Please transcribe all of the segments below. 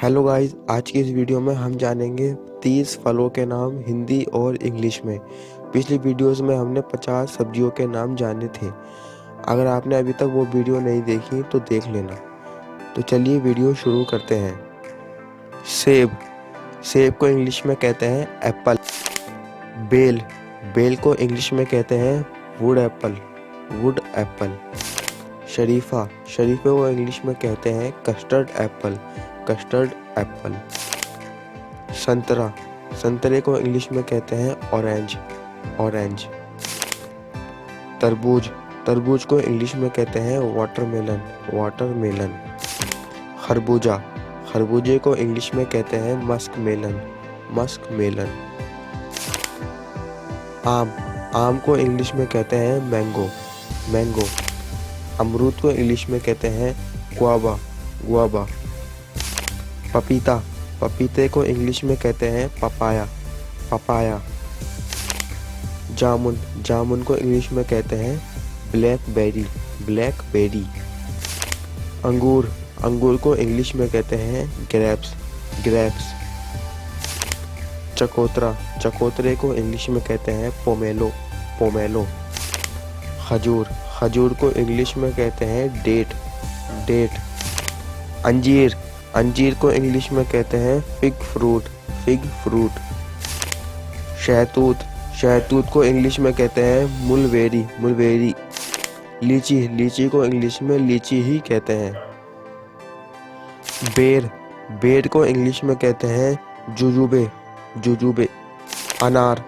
Hello guys, आज की इस वीडियो में हम जानेंगे 30 फलों के नाम हिंदी और इंग्लिश में। पिछली वीडियोस में हमने 50 सब्जियों के नाम जाने थे। अगर आपने अभी तक वो वीडियो नहीं देखी तो देख लेना। तो चलिए वीडियो शुरू करते हैं। सेब, सेब को इंग्लिश में कहते हैं एप्पल। बेल, बेल को इंग्लिश में कहते हैं वुड एप्पल, वुड एप्पल। शरीफा, शरीफे को इंग्लिश में कहते हैं कस्टर्ड एप्पल, कस्टर्ड एप्पल। संतरा, संतरे को इंग्लिश में कहते हैं ऑरेंज, ऑरेंज। तरबूज, तरबूज को इंग्लिश में कहते हैं वाटरमेलन, वाटरमेलन। खरबूजा, खरबूजे को इंग्लिश में कहते हैं मस्क मेलन, मस्क मेलन। आम, आम को इंग्लिश में कहते हैं मैंगो, मैंगो। अमरूद को इंग्लिश में कहते हैं गुआवा, गुआवा। पपीता, पपीते को इंग्लिश में कहते हैं पपाया, पपाया। जामुन, जामुन को इंग्लिश में कहते हैं ब्लैकबेरी, ब्लैकबेरी। अंगूर, अंगूर को इंग्लिश में कहते हैं ग्रेप्स, ग्रेप्स। चकोतरा, चकोतरे को इंग्लिश में कहते हैं पोमेलो, पोमेलो। खजूर, खजूर को इंग्लिश में कहते हैं डेट, डेट। अंजीर, अंजीर को इंग्लिश में कहते हैं फिग फ्रूट, फिग फ्रूट। शहतूत, शहतूत को इंग्लिश में कहते हैं मुलबेरी, मुलबेरी। लीची, लीची को इंग्लिश में लीची ही कहते हैं। बेर, बेर को इंग्लिश में कहते हैं जुजुबे, जुजुबे। अनार,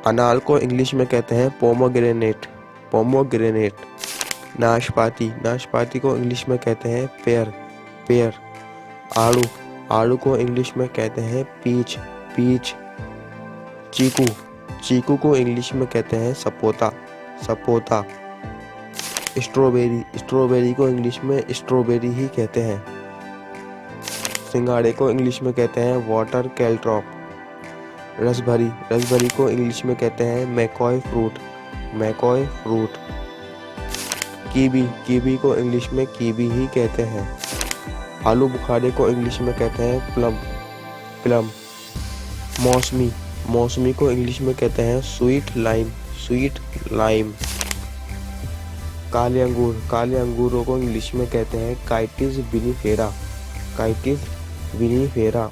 अनार को इंग्लिश में कहते हैं पोमोग्रेनेट, पोमोग्रेनेट। नाशपाती, नाशपाती को इंग्लिश में कहते हैं पेयर, पेयर। आड़ू, आड़ू को इंग्लिश में कहते हैं पीच, पीच। चीकू, चीकू को इंग्लिश में कहते हैं सपोता, सपोता। स्ट्रॉबेरी, स्ट्रॉबेरी को इंग्लिश में स्ट्रॉबेरी ही कहते हैं। सिंगाड़े को इंग्लिश में कहते हैं वाटर कैलट्रॉप। रसभरी, रसभरी को इंग्लिश में कहते हैं McCoy fruit, McCoy fruit. Kiwi, kiwi को इंग्लिश में कीवी ही कहते हैं। आलू बुखारे को इंग्लिश में कहते हैं प्लम, प्लम। मौसमी, मौसमी को इंग्लिश में कहते हैं स्वीट लाइम, स्वीट लाइम। काले अंगूर, काले अंगूरों को इंग्लिश में कहते हैं काइटिस विनिफेरा, काइटिस विनिफेरा।